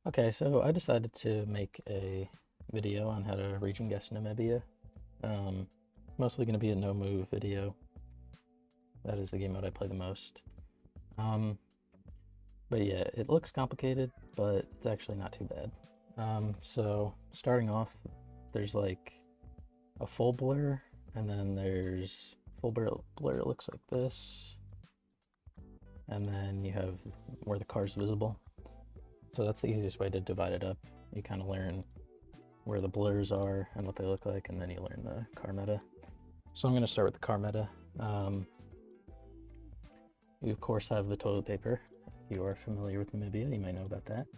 Okay, so I decided to make a video on how to region guess Namibia. Mostly going to be a no move video. That is the game mode I play the most. But yeah, it looks complicated, but it's actually not too bad. So starting off, there's like a full blur, and then there's full blur looks like this, and then you have where the car's visible. So that's the easiest way to divide it up. You kind of learn where the blurs are and what they look like, and then you learn the car meta. So I'm going to start with the car meta. You of course have the toilet paper. If you are familiar with Namibia, you might know about that.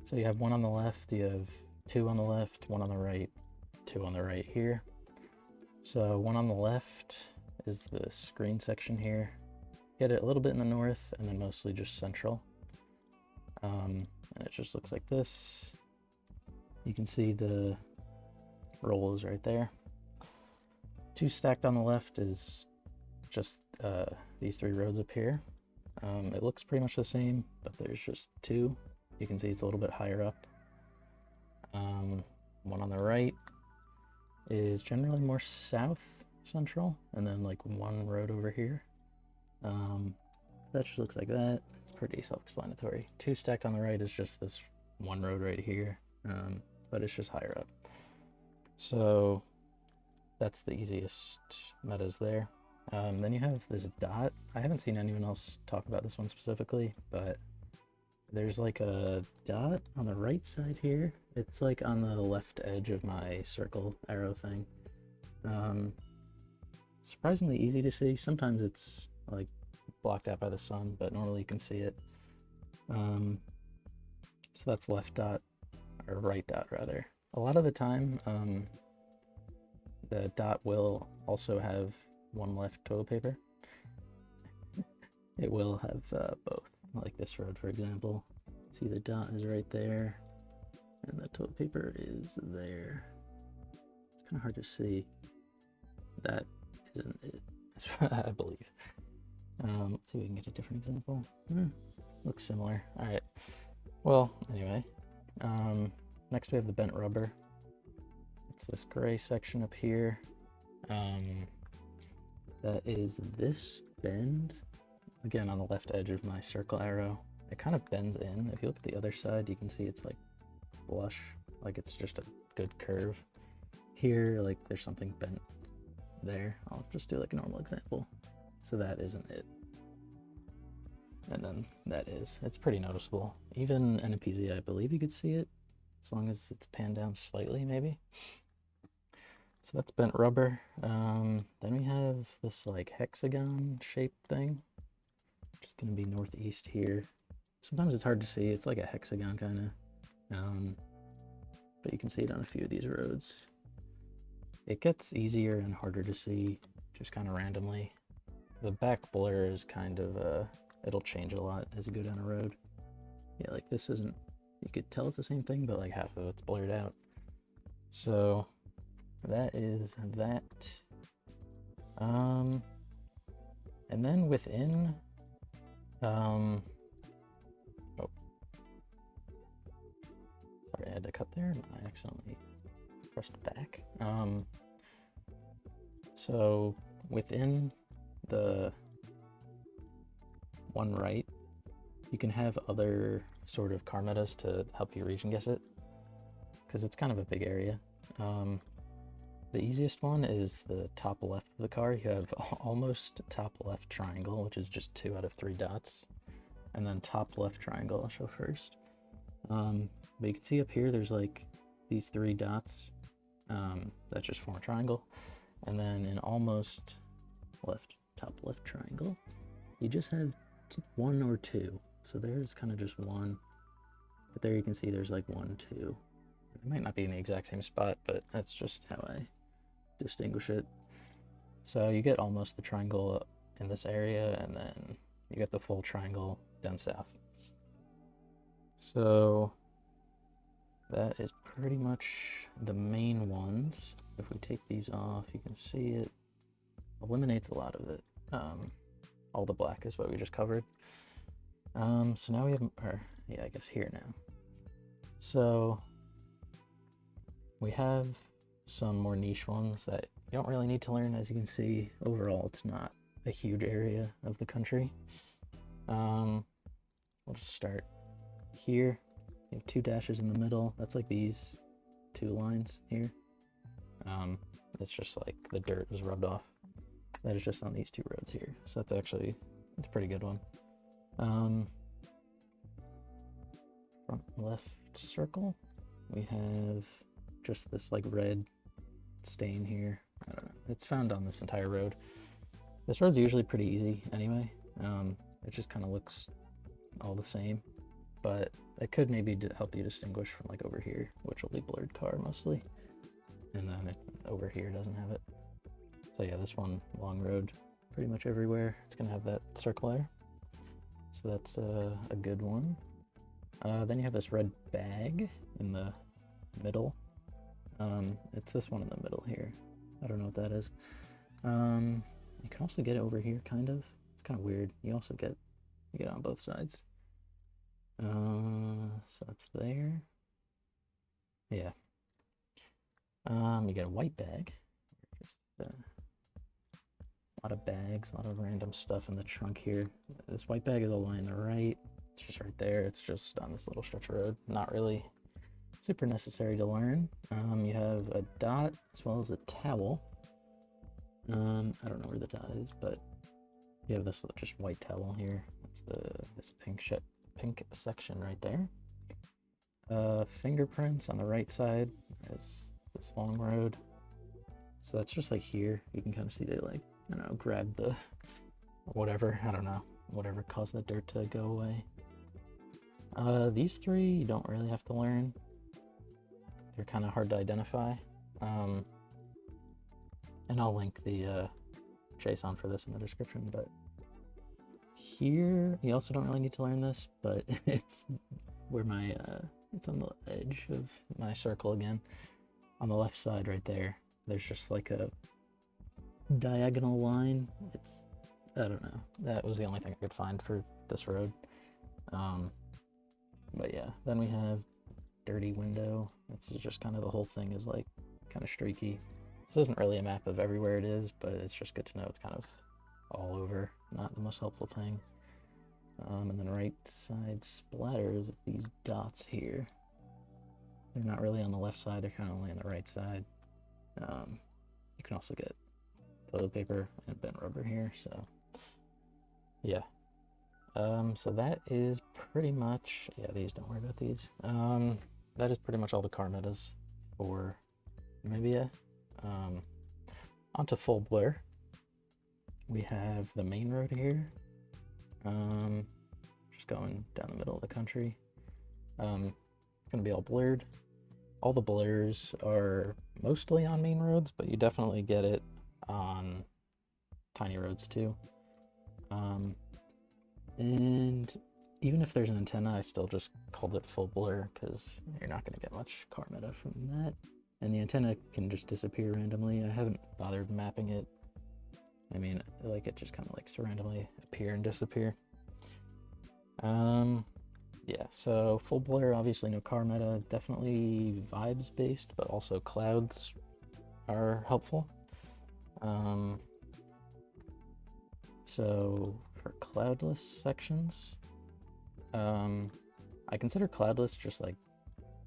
So you have one on the left, you have two on the left, one on the right, two on the right here. So one on the left is this green section here. Get it a little bit in the north and then mostly just central. And it just looks like this. You can see the rolls right there. Two stacked on the left is just these three roads up here. It looks pretty much the same, but there's just two. You can see it's a little bit higher up. One on the right is generally more south central, and then like one road over here. That just looks like that. It's pretty self-explanatory. Two stacked on the right is just this one road right here, but it's just higher up. So that's the easiest metas there. Then you have this dot. I haven't seen anyone else talk about this one specifically, but there's like a dot on the right side here. It's like on the left edge of my circle arrow thing. Surprisingly easy to see. Sometimes it's like blocked out by the sun, but normally you can see it. So that's left dot, or right dot rather. A lot of the time, the dot will also have one left toilet paper. It will have both, like this road for example. See, the dot is right there and the toilet paper is there. It's kind of hard to see. That isn't it, I believe. Let's see if we can get a different example. Looks similar. All right, well, anyway, next we have the bent rubber. It's this gray section up here. That is this bend, again on the left edge of my circle arrow. It kind of bends in. If you look at the other side, you can see it's like flush, like it's just a good curve. Here, like there's something bent there. I'll just do like a normal example. So that isn't it. And then that is. It's pretty noticeable. Even NPZ, I believe you could see it, as long as it's panned down slightly, maybe. So that's bent rubber. Then we have this like hexagon shaped thing. Just gonna be northeast here. Sometimes it's hard to see. It's like a hexagon kind of. But you can see it on a few of these roads. It gets easier and harder to see just kind of randomly. The back blur is kind of, it'll change a lot as you go down a road. Yeah, like this isn't, you could tell it's the same thing, but like half of it's blurred out. So that is that. And then within, oh, sorry, I had to cut there. I accidentally pressed back. So within the one right, you can have other sort of car metas to help you region guess it, because it's kind of a big area. The easiest one is the top left of the car. You have almost top left triangle, which is just 2 out of 3 dots, and then top left triangle I'll show first. But you can see up here there's like these 3 dots that just form a triangle, and then in almost top left triangle you just have 1 or 2. So there's kind of just 1, but there you can see there's like 1, 2. It might not be in the exact same spot, but that's just how I distinguish it. So you get almost the triangle in this area, and then you get the full triangle down south. So that is pretty much the main ones. If we take these off, you can see it eliminates a lot of it. All the black is what we just covered. So now we have, or yeah, I guess here now. So we have some more niche ones that you don't really need to learn. As you can see, overall, it's not a huge area of the country. We'll just start here. You have 2 dashes in the middle. That's like these 2 lines here. It's just like the dirt is rubbed off. That is just on these 2 roads here. So that's actually, it's a pretty good one. Front left circle, we have just this like red stain here. I don't know, it's found on this entire road. This road's usually pretty easy anyway. It just kind of looks all the same, but it could maybe help you distinguish from like over here, which will be blurred car mostly, and then over here doesn't have it. So yeah, this one, long road, pretty much everywhere it's gonna have that circle there. So that's a good one. Then you have this red bag in the middle. It's this one in the middle here. I don't know what that is. You can also get it over here, kind of. It's kind of weird. You get it on both sides. So that's there. Yeah. You get a white bag. Just, a lot of bags, a lot of random stuff in the trunk here. This white bag is all the way on the right. It's just right there. It's just on this little stretch of road. Not really super necessary to learn. You have a dot as well as a towel. I don't know where the dot is, but you have this just white towel here. That's this pink section right there. Fingerprints on the right side is this long road. So that's just like here. You can kind of see they like, I don't know, grab the whatever, I don't know, whatever caused the dirt to go away. These 3 you don't really have to learn. They're kind of hard to identify. And I'll link the JSON for this in the description, but here you also don't really need to learn this, but it's where my it's on the edge of my circle again. On the left side right there, there's just like a diagonal line. It's, I don't know, that was the only thing I could find for this road. But yeah, then we have dirty window. It's just kind of, the whole thing is like kind of streaky. This isn't really a map of everywhere it is, but it's just good to know it's kind of all over. Not the most helpful thing. And then right side splatters with these dots here. They're not really on the left side, they're kind of only on the right side. You can also get toilet paper and bent rubber here, so yeah. So that is pretty much, yeah, these, don't worry about these. That is pretty much all the car metas for Namibia. Onto full blur. We have the main road here. Just going down the middle of the country. It's gonna be all blurred. All the blurs are mostly on main roads, but you definitely get it on tiny roads too. And even if there's an antenna, I still just called it full blur because you're not going to get much car meta from that. And the antenna can just disappear randomly. I haven't bothered mapping it. I mean, like, it just kind of likes to randomly appear and disappear. Yeah, so full blur, obviously no car meta, definitely vibes based, but also clouds are helpful. So for cloudless sections, I consider cloudless just like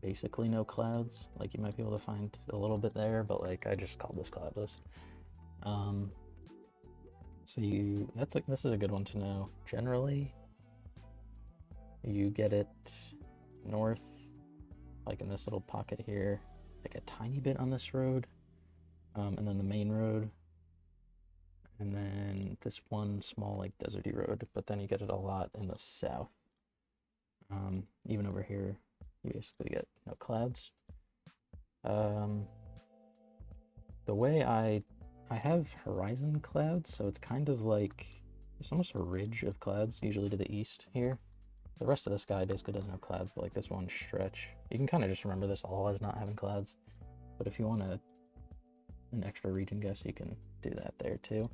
basically no clouds. Like, you might be able to find a little bit there, but like I just called this cloudless. So this is a good one to know. Generally, you get it north, like in this little pocket here, like a tiny bit on this road, and then the main road, and then this one small like deserty road, but then you get it a lot in the south. Even over here, you basically get no clouds. The way I have horizon clouds, so it's kind of like, there's almost a ridge of clouds, usually to the east here. The rest of the sky basically doesn't have clouds, but like this one stretch, you can kind of just remember this all as not having clouds. But if you want an extra region guess, you can do that there too.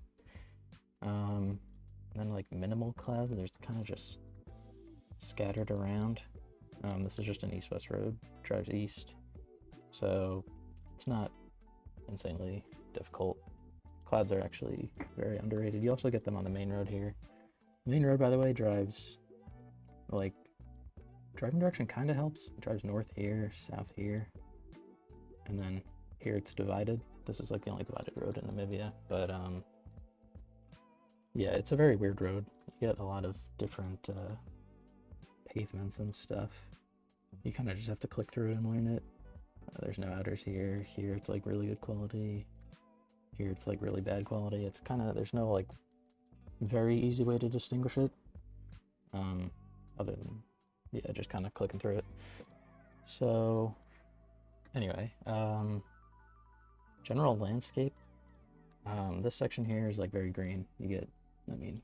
And then like minimal clouds, there's kind of just scattered around. This is just an east-west road, drives east, so it's not insanely difficult. Clouds are actually very underrated. You also get them on the main road here. The main road, by the way, drives, like, driving direction kind of helps. It drives north here, south here, and then here it's divided. This is like the only divided road in Namibia, but yeah, it's a very weird road. You get a lot of different pavements and stuff. You kind of just have to click through it and learn it. There's no outers here. Here it's like really good quality. Here it's like really bad quality. It's kind of, there's no like very easy way to distinguish it. Other than, yeah, just kind of clicking through it. So anyway, general landscape. This section here is like very green. You get, I mean,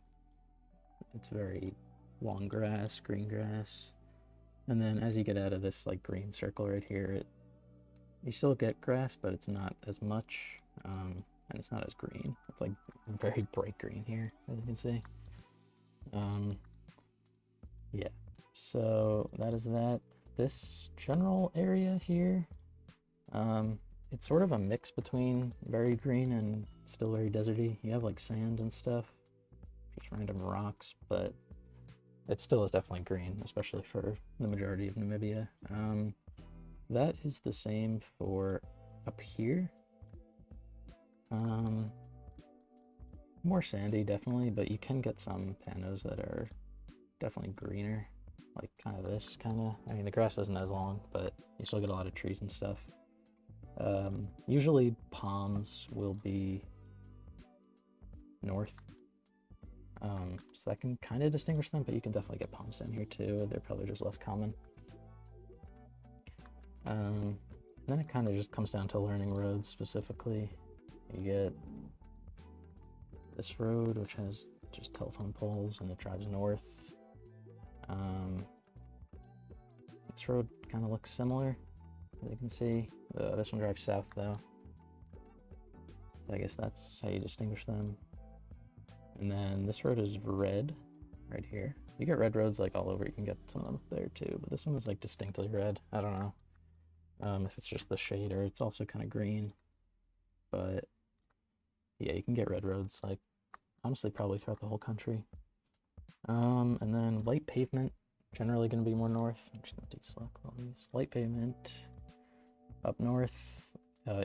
it's very long grass, green grass. And then as you get out of this like green circle right here, you still get grass, but it's not as much, and it's not as green. It's like very bright green here, as you can see. Yeah, so that is that. This general area here, it's sort of a mix between very green and still very deserty. You have like sand and stuff, just random rocks, but it still is definitely green, especially for the majority of Namibia. That is the same for up here. More sandy, definitely, but you can get some panos that are definitely greener, like kind of this kind of. I mean, the grass isn't as long, but you still get a lot of trees and stuff. Usually palms will be north, so that can kind of distinguish them, but you can definitely get palms down here too. They're probably just less common. Then it kind of just comes down to learning roads specifically. You get this road, which has just telephone poles, and it drives north. This road kind of looks similar, as you can see. This one drives south though. So I guess that's how you distinguish them. And then this road is red right here. You get red roads like all over. You can get some of them there too, but this one is like distinctly red. I don't know if it's just the shade or it's also kind of green, but yeah, you can get red roads like honestly probably throughout the whole country. And then light pavement, generally going to be more north. I'm just going to deselect all these. Light pavement up north,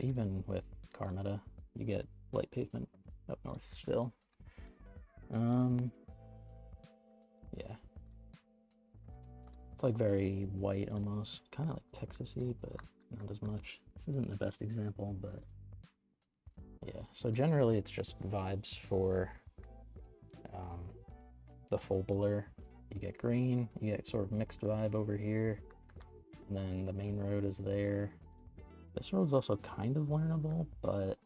even with car meta, you get light pavement up north still. Yeah, it's like very white almost, kind of like Texas-y, but not as much. This isn't the best example, but yeah. So generally it's just vibes for the full blur. You get green, you get sort of mixed vibe over here, and then the main road is there. This road's also kind of learnable, but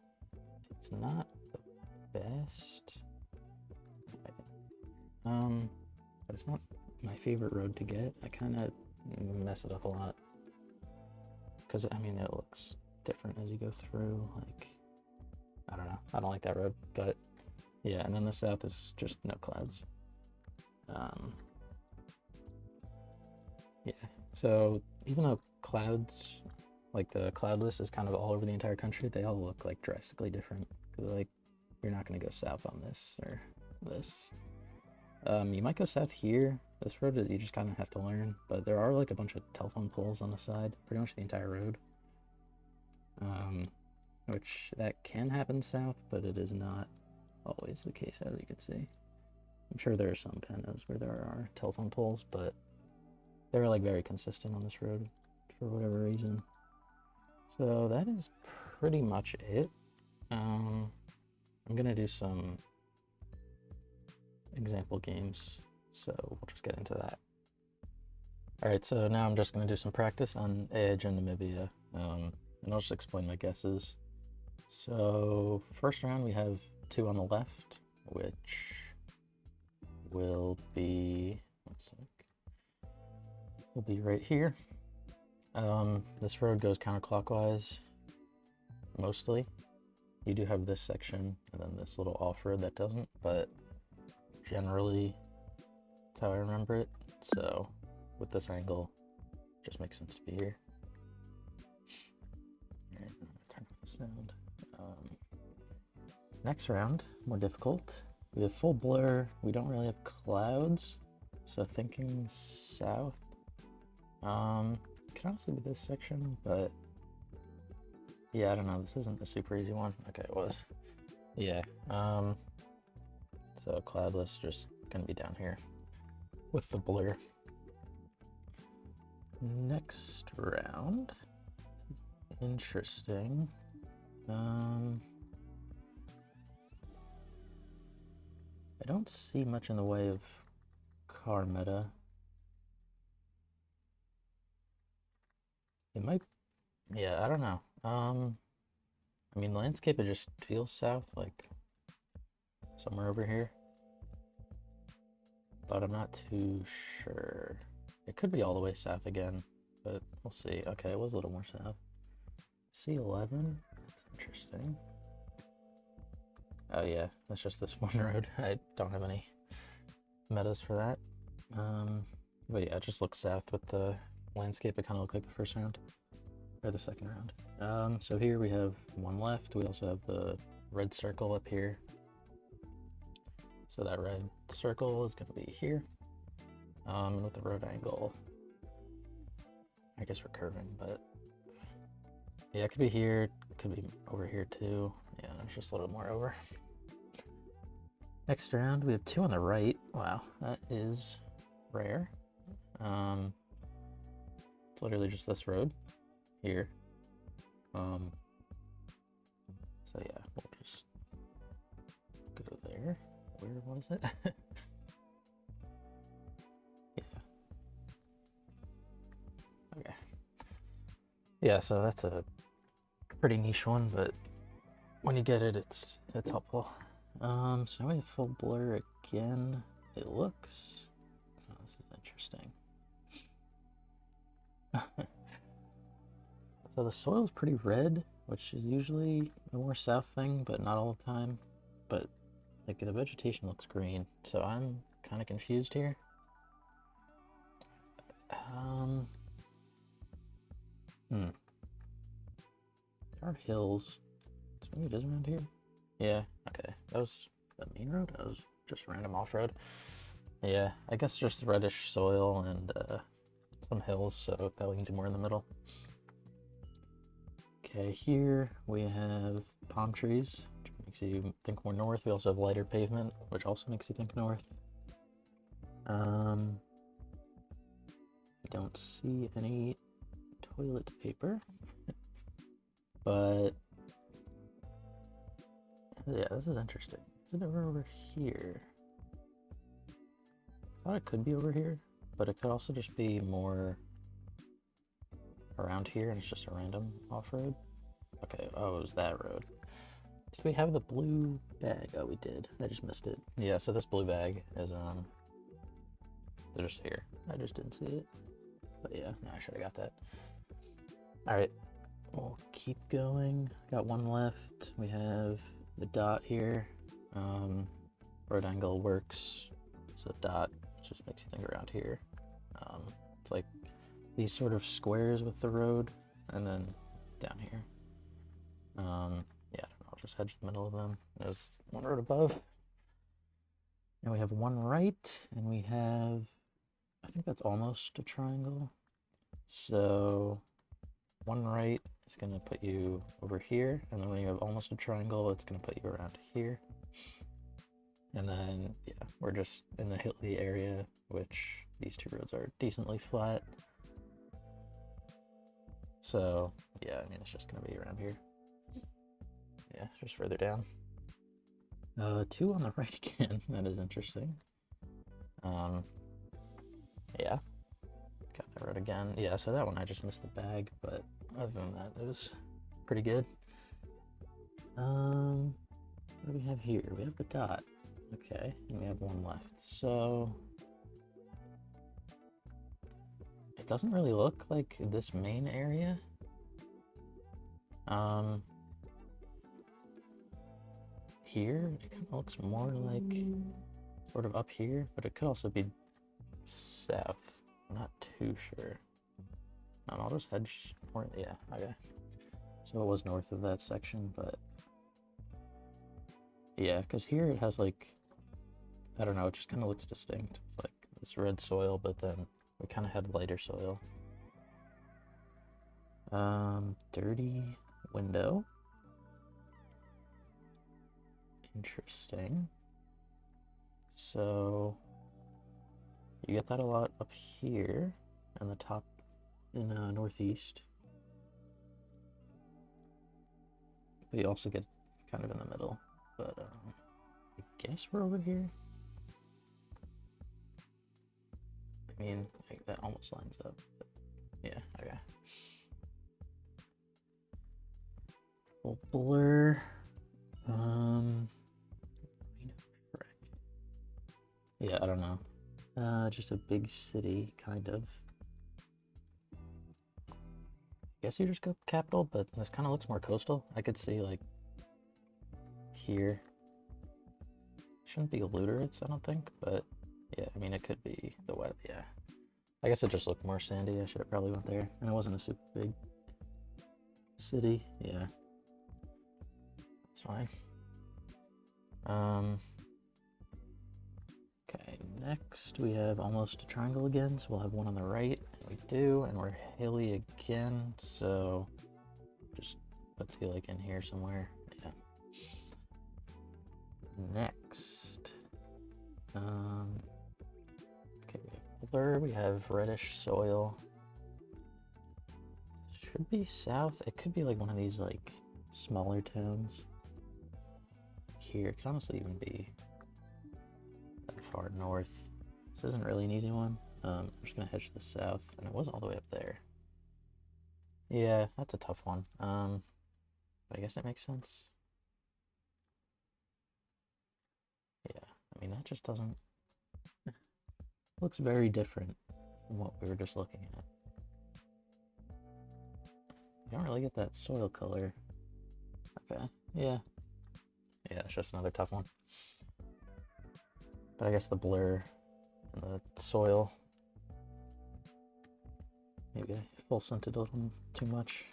it's not the best. But it's not my favorite road to get. I kind of mess it up a lot. Because, I mean, it looks different as you go through. Like, I don't know. I don't like that road. But, yeah, and then the south is just no clouds. Yeah, so even though clouds, like the cloud list is kind of all over the entire country, they all look like drastically different. Because, like, you're not going to go south on this or this. You might go south here. This road is, you just kind of have to learn, but there are like a bunch of telephone poles on the side, pretty much the entire road. Which that can happen south, but it is not always the case, as you can see. I'm sure there are some panos where there are telephone poles, but they're like very consistent on this road for whatever reason. So that is pretty much it. I'm gonna do some example games, so we'll just get into that. Alright, so now I'm just going to do some practice on Edge and Namibia, and I'll just explain my guesses. So, first round we have 2 on the left, which will be, will be right here. This road goes counterclockwise, mostly. You do have this section, and then this little off-road that doesn't, but generally, that's how I remember it. So with this angle, just makes sense to be here. All right, I'm gonna turn off the sound. Next round, more difficult. We have full blur. We don't really have clouds, so thinking south. Can honestly be this section, but yeah, I don't know. This isn't a super easy one. Okay, it was. Yeah. So cloudless just gonna be down here with the blur. Next round. Interesting. I don't see much in the way of car meta. It might, yeah, I don't know. I mean, landscape, it just feels south, like somewhere over here. But I'm not too sure. It could be all the way south again, but we'll see. Okay, it was a little more south. C11, that's interesting. Oh yeah, that's just this one road. I don't have any metas for that. But yeah, it just looks south with the landscape. It kind of looked like the first round, or the second round. So here we have one left. We also have the red circle up here. So that red circle is gonna be here. With the road angle, I guess we're curving, but yeah, it could be here, it could be over here too. Yeah, it's just a little more over. Next round, we have two on the right. Wow, that is rare. It's literally just this road here. So yeah, we'll just go there. Where was it? Yeah. Okay. Yeah, so that's a pretty niche one, but when you get it, it's helpful. So we have full blur again. It looks, oh, this is interesting. So the soil is pretty red, which is usually a more south thing, but not all the time. But like the vegetation looks green, so I'm kind of confused here. There are hills. So maybe it is around here. Yeah, okay. That was the main road? That was just random off-road. Yeah, I guess just reddish soil and some hills, so that leans more in the middle. Okay, here we have palm trees, which makes you think more north. We also have lighter pavement, which also makes you think north. I don't see any toilet paper, but yeah, this is interesting. Is it ever over here? I thought it could be over here, but it could also just be more around here and it's just a random off-road. Okay, oh, it was that road. Did we have the blue bag? Oh, we did. I just missed it. Yeah, so this blue bag is they're just here. I just didn't see it. But yeah, no, I should have got that. Alright, we'll keep going. Got one left. We have the dot here. Road angle works. So dot just makes you think around here. It's like these sort of squares with the road, and then down here. Yeah, I don't know, I'll just hedge the middle of them. There's one road above. And we have one right, and we have, I think that's almost a triangle. So one right is going to put you over here, and then when you have almost a triangle, it's going to put you around here. And then, yeah, we're just in the hilly area, which these two roads are decently flat. So, yeah, I mean, it's just going to be around here. Yeah, just further down. Two on the right again. That is interesting. Yeah. Got that road again. Yeah, so that one I just missed the bag, but other than that, it was pretty good. What do we have here? We have the dot. Okay, and we have one left. So it doesn't really look like this main area. Here, it kind of looks more like sort of up here, but it could also be south. I'm not too sure. I'll just hedge for it. Yeah, okay. So it was north of that section, but yeah, because here it has like, I don't know, it just kind of looks distinct. Like this red soil, but then we kind of had lighter soil. Dirty window. Interesting. So you get that a lot up here in the top in northeast. But you also get kind of in the middle. But I guess we're over here. I mean, like, that almost lines up. But yeah, okay. Full blur. Yeah, I don't know. Just a big city, kind of. I guess you just go capital, but this kind of looks more coastal. I could see, like, here. Shouldn't be Luterates, I don't think, but yeah, I mean, it could be the wet, yeah. I guess it just looked more sandy. I should have probably went there. And it wasn't a super big city, yeah. That's fine. Okay, next we have almost a triangle again, so we'll have one on the right, and we do, and we're hilly again, so just let's see, like, in here somewhere, yeah. Next, okay, we have blur, we have reddish soil. Should be south. It could be like one of these like smaller towns. Here, it could honestly even be that far north. This isn't really an easy one. I'm just gonna hedge to the south, and it was all the way up there. Yeah, that's a tough one. But I guess it makes sense. Yeah, I mean, that just doesn't... looks very different from what we were just looking at. You don't really get that soil color. Okay, yeah. Yeah, it's just another tough one. But I guess the blur and the soil, maybe I full scented a little too much.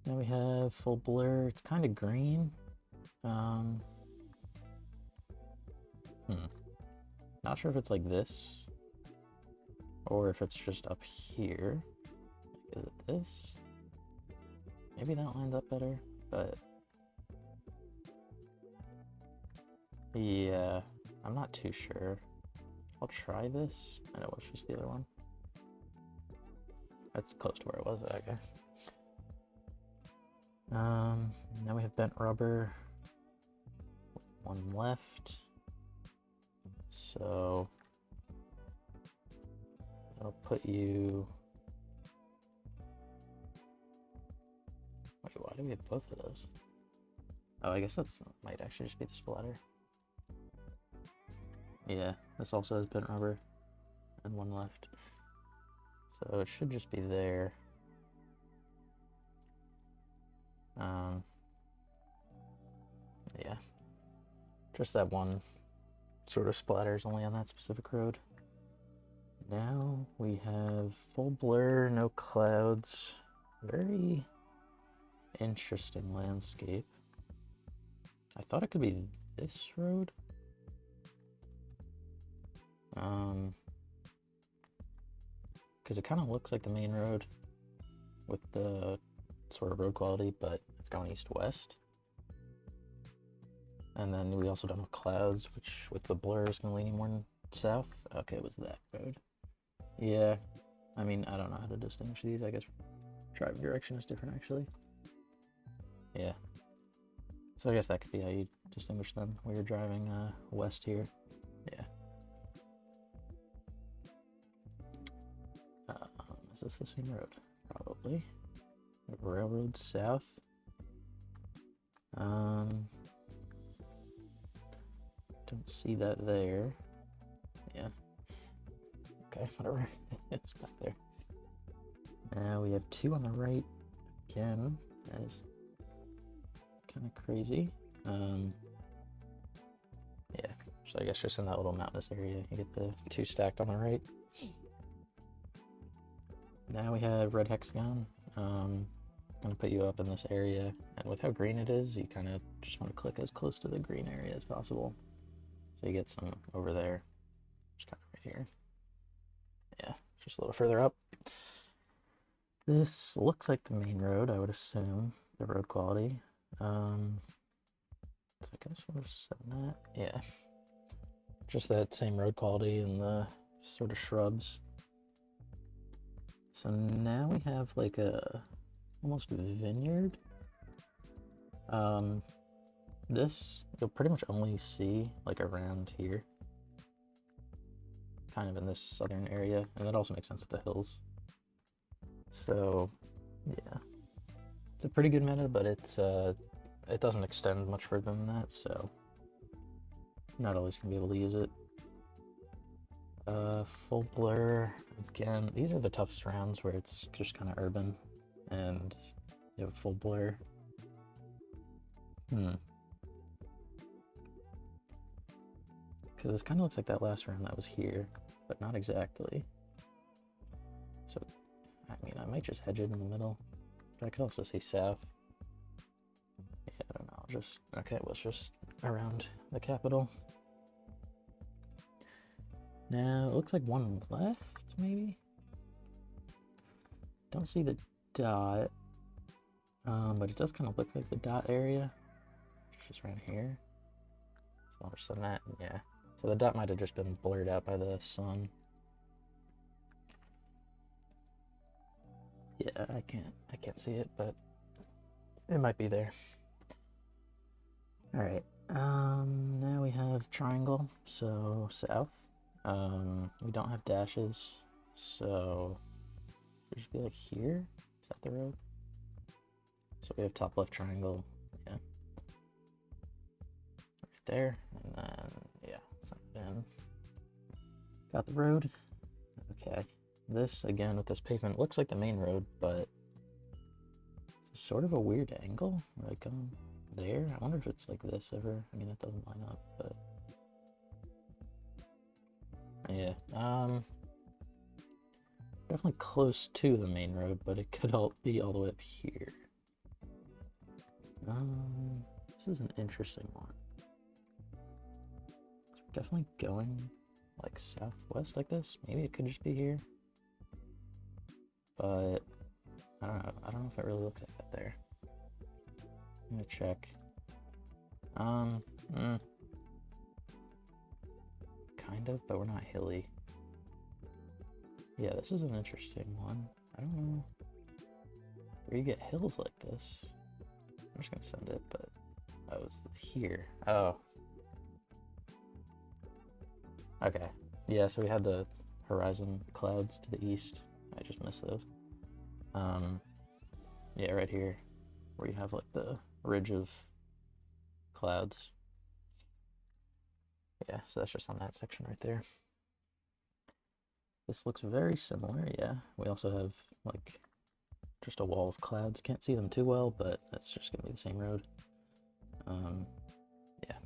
Now we have full blur. It's kind of green. Not sure if it's like this or if it's just up here. Is it this? Maybe that lines up better, but yeah, I'm not too sure. I'll try this. I know it was just the other one. That's close to where it was. Okay. Now we have bent rubber. One left. So I'll put you... Wait, why do we have both of those? Oh, I guess that's might actually just be the splatter. Yeah, this also has bent rubber and one left. So it should just be there. Yeah, just that one sort of splatters only on that specific road. Now we have full blur, no clouds. Very interesting landscape. I thought it could be this road. Because it kind of looks like the main road with the sort of road quality, but it's going east-west. And then we also don't have clouds, which with the blur is going to lean more south. Okay, it was that road. Yeah, I mean, I don't know how to distinguish these. I guess driving direction is different, actually. Yeah. So I guess that could be how you distinguish them, where you're driving west here. Yeah. Is this the same road? Probably. Railroad south. Don't see that there. Yeah. Okay, whatever. It's back there. Now we have two on the right. Again, that is kind of crazy. Yeah, so I guess just in that little mountainous area, you get the two stacked on the right. now we have red hexagon. Gonna put you up in this area, and with how green it is, you kind of just want to click as close to the green area as possible. So you get some over there, just kind of right here. Yeah, just a little further up. This looks like the main road, I would assume, the road quality. So I guess we'll set that. Yeah, just that same road quality and the sort of shrubs. So now we have like a almost vineyard. This you'll pretty much only see like around here, kind of in this southern area, and that also makes sense with the hills. So yeah, it's a pretty good meta, but it doesn't extend much further than that, so you're not always gonna be able to use it. Full blur, again, these are the toughest rounds where it's just kind of urban and you have full blur. Because this kind of looks like that last round that was here, but not exactly. So, I mean, I might just hedge it in the middle, but I could also see south. Yeah, I don't know, okay, well, it's just around the capital. Now, it looks like one left, maybe? Don't see the dot, but it does kind of look like the dot area. It's just around here. So I'll just send that, yeah. So the dot might have just been blurred out by the sun. Yeah, I can't see it, but it might be there. All right, now we have triangle, so south. We don't have dashes, so it should be like here. Is that the road? So we have top left triangle, yeah. Right there, and then, yeah, send it in. Got the road. Okay, this, again, with this pavement, looks like the main road, but it's sort of a weird angle, like, there. I wonder if it's like this ever. I mean, it doesn't line up, but yeah, definitely close to the main road, but it could be all the way up here. This is an interesting one. So definitely going like southwest like this. Maybe it could just be here, but I don't know. I don't know if it really looks like that there. I'm gonna check. Kind of, but we're not hilly. Yeah, this is an interesting one. I don't know where you get hills like this. I'm just gonna send it, but oh, it's here. Oh. Okay. Yeah, so we had the horizon clouds to the east. I just missed those. Yeah, right here, where you have like the ridge of clouds. Yeah, so that's just on that section right there. This looks very similar, yeah. We also have like just a wall of clouds. Can't see them too well, but that's just gonna be the same road. Yeah,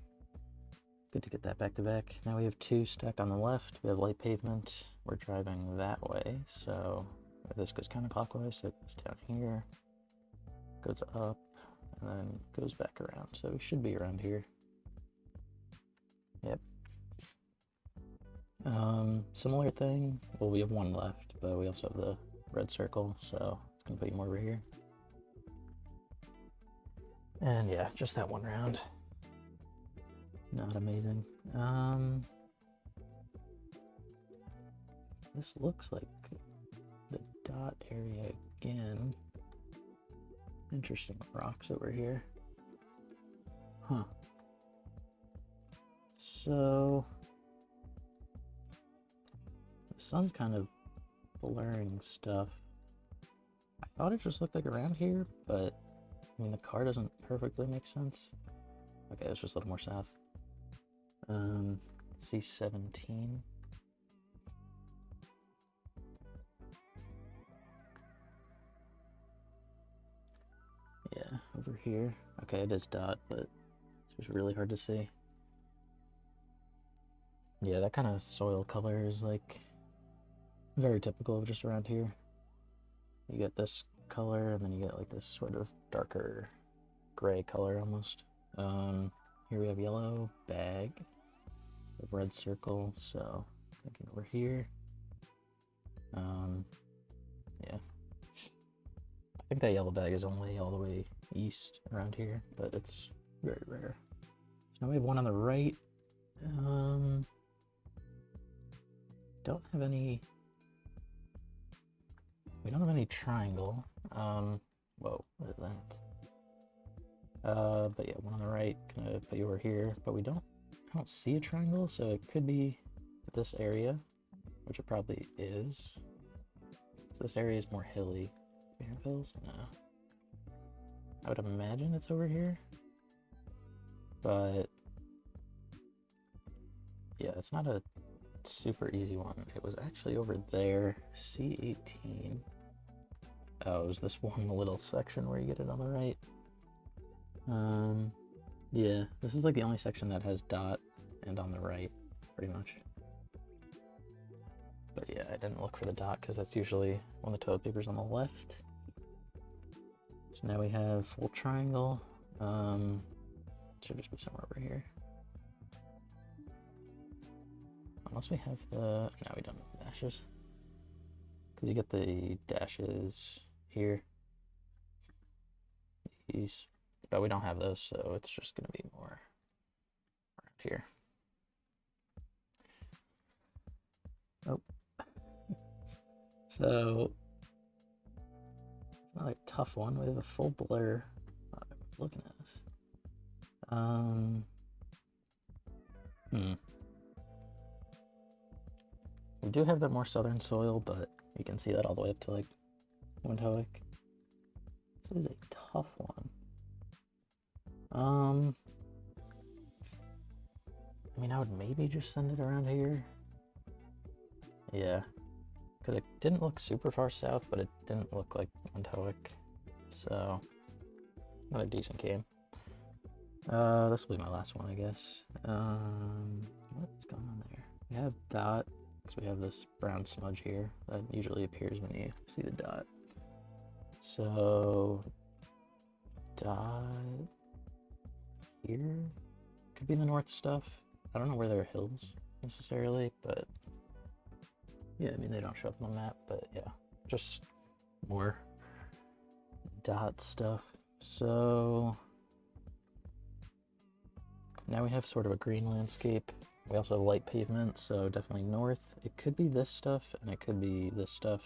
good to get that back to back. Now we have two stacked on the left. We have light pavement. We're driving that way, so this goes counterclockwise, so it goes down here, goes up, and then goes back around. So we should be around here. Yep. Similar thing. Well, we have one left, but we also have the red circle, so it's gonna put you more over here. And yeah, just that one round. Not amazing. This looks like the dot area again. Interesting rocks over here. Huh. So the sun's kind of blurring stuff. I thought it just looked like around here, but I mean the car doesn't perfectly make sense. Okay, it's just a little more south. C17. Yeah, over here. Okay, it is dot, but it's just really hard to see. Yeah, that kind of soil color is like very typical of just around here. you get this color, and then you get like this sort of darker gray color almost. Here we have yellow bag, a red circle, so thinking over here. Yeah. I think that yellow bag is only all the way east around here, but it's very rare. So now we have one on the right. Don't have any. We don't have any triangle. Whoa, what is that? But yeah, one on the right. Gonna put you over here, but I don't see a triangle, so it could be this area, which it probably is. So this area is more hilly. Do we have hills? No. I would imagine it's over here, but yeah, it's not a super easy one. It was actually over there, C18. Oh, it was this one little section where you get it on the right. Yeah, this is like the only section that has dot and on the right, pretty much. But yeah, I didn't look for the dot because that's usually when the toilet paper's on the left. So now we have full triangle. Should just be somewhere over here. Unless we have the, no, we don't have the dashes. Because you get the dashes here. These, but we don't have those, so it's just going to be more around here. Oh. So, not a tough one. We have a full blur. Oh, looking at this. We do have that more southern soil, but you can see that all the way up to like Windhoek. This is a tough one. I mean, I would maybe just send it around here. Yeah, because it didn't look super far south, but it didn't look like Windhoek. So, not a decent game. This will be my last one, I guess. What's going on there? We have dot, because we have this brown smudge here that usually appears when you see the dot. So, dot here could be the north stuff. I don't know where there are hills necessarily, but yeah, I mean, they don't show up on the map, but yeah, just more dot stuff. So now we have sort of a green landscape. We also have light pavement, so definitely north. It could be this stuff, and it could be this stuff.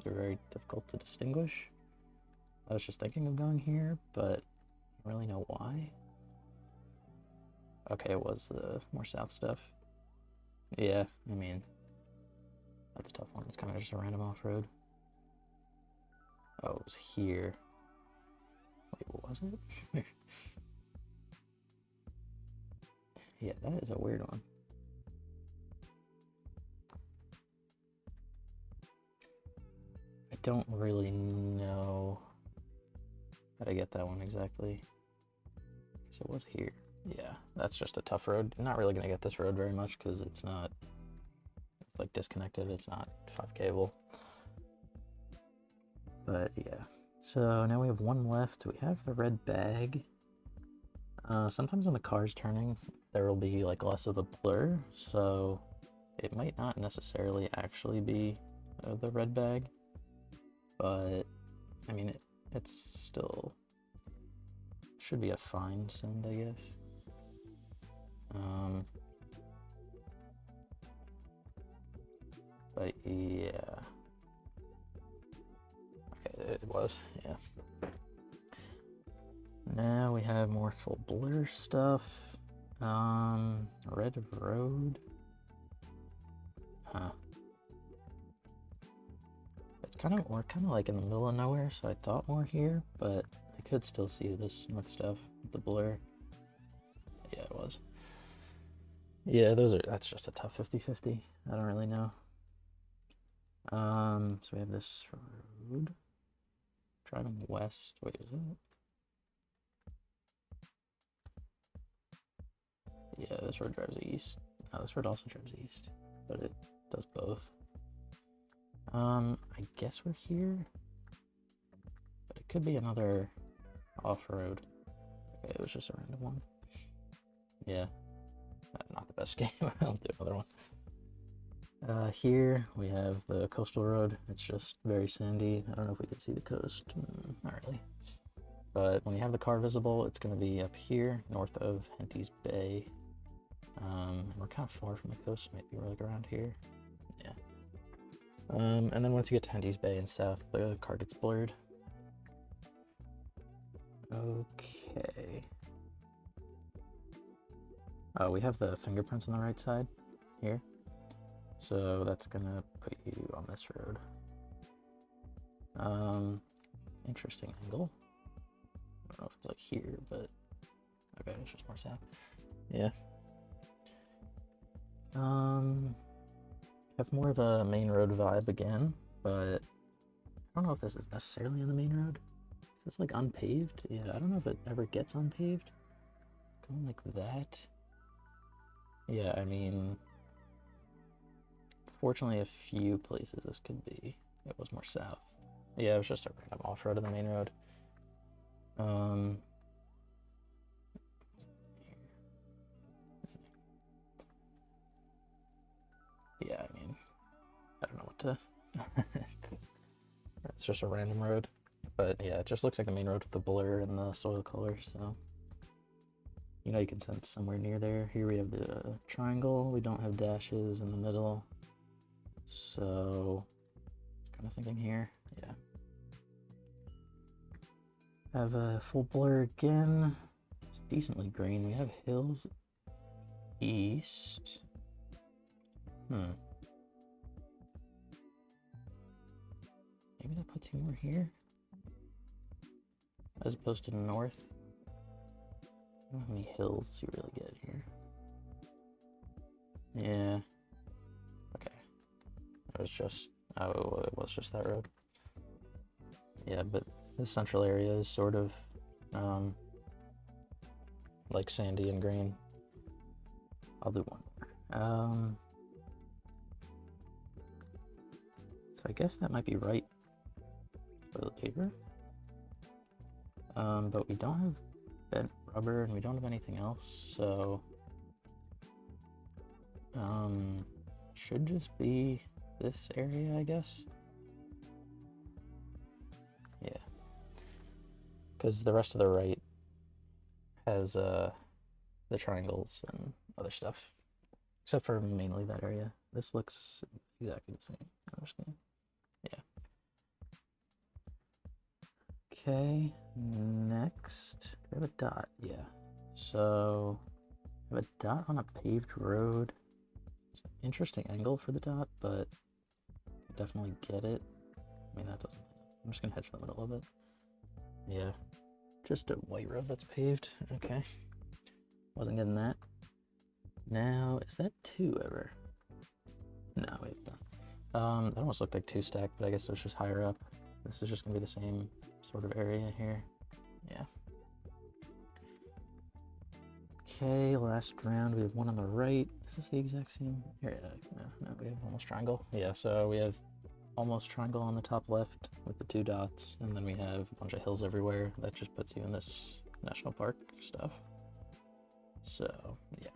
They're very difficult to distinguish. I was just thinking of going here, but I don't really know why. Okay, it was the more south stuff. Yeah, I mean, that's a tough one. It's kind of just a random off-road. Oh, it was here. Wait, what was it? Yeah, that is a weird one. I don't really know how to get that one exactly. So it was here. Yeah, that's just a tough road. I'm not really gonna get this road very much because it's not, it's like disconnected. It's not 5 cable. But yeah, so now we have one left. We have the red bag. Sometimes when the car's turning, there will be like less of a blur, so it might not necessarily actually be the red bag, but I mean, it's still should be a fine send, I guess. But yeah, okay, it was, yeah. Now we have more full blur stuff. Red road. Huh. It's we're kind of like in the middle of nowhere, so I thought more here, but I could still see this north stuff, the blur. Yeah, it was. Yeah, that's just a tough 50-50. I don't really know. So we have this road. Driving west. Wait, is that? Yeah, this road drives east. No, this road also drives east, but it does both. I guess we're here. could be another off-road. Okay, it was just a random one. Yeah, not the best game. I'll do another one. Here we have the coastal road. It's just very sandy. I don't know if we can see the coast. Not really. But when you have the car visible, it's going to be up here, north of Henty's Bay. And we're kind of far from the coast. Maybe we're like around here. Yeah. And then once you get to Henty's Bay and south, the car gets blurred. Okay. Oh, we have the fingerprints on the right side here. So that's gonna put you on this road. Interesting angle. I don't know if it's like here, but okay, it's just more south. Yeah. Have more of a main road vibe again, but I don't know if this is necessarily on the main road. Is this like unpaved? Yeah, I don't know if it ever gets unpaved. Going like that. Yeah, I mean, fortunately a few places this could be. It was more south. Yeah, it was just a random off-road of the main road. Yeah, I mean, I don't know what to... It's just a random road. But yeah, it just looks like the main road with the blur and the soil color, so... You know, you can sense somewhere near there. Here we have the triangle. We don't have dashes in the middle. So, kind of thinking here, yeah. Have a full blur again. It's decently green. We have hills east. Maybe that puts you more here, as opposed to north. I don't know how many hills you really get here. Yeah. Okay. It was just, oh, it was just that road. Yeah, but the central area is sort of like sandy and green. I'll do one more. So I guess that might be right for the paper. But we don't have bent rubber and we don't have anything else, so should just be this area, I guess. Yeah, because the rest of the right has the triangles and other stuff, except for mainly that area. This looks exactly the same. I'm just gonna, yeah. Okay, next, we have a dot, yeah. So, I have a dot on a paved road. It's an interesting angle for the dot, but I definitely get it. I mean, that doesn't, I'm just gonna hedge the middle of it. Yeah, just a white road that's paved, okay. Wasn't getting that. Now, is that two ever? No, wait, no. That almost looked like two stack, but I guess it's just higher up. This is just gonna be the same sort of area here. Yeah. Okay, last round. We have one on the right. Is this the exact same? Here, no, we have almost triangle. Yeah, so we have almost triangle on the top left with the two dots, and then we have a bunch of hills everywhere. That just puts you in this national park stuff. So, yeah.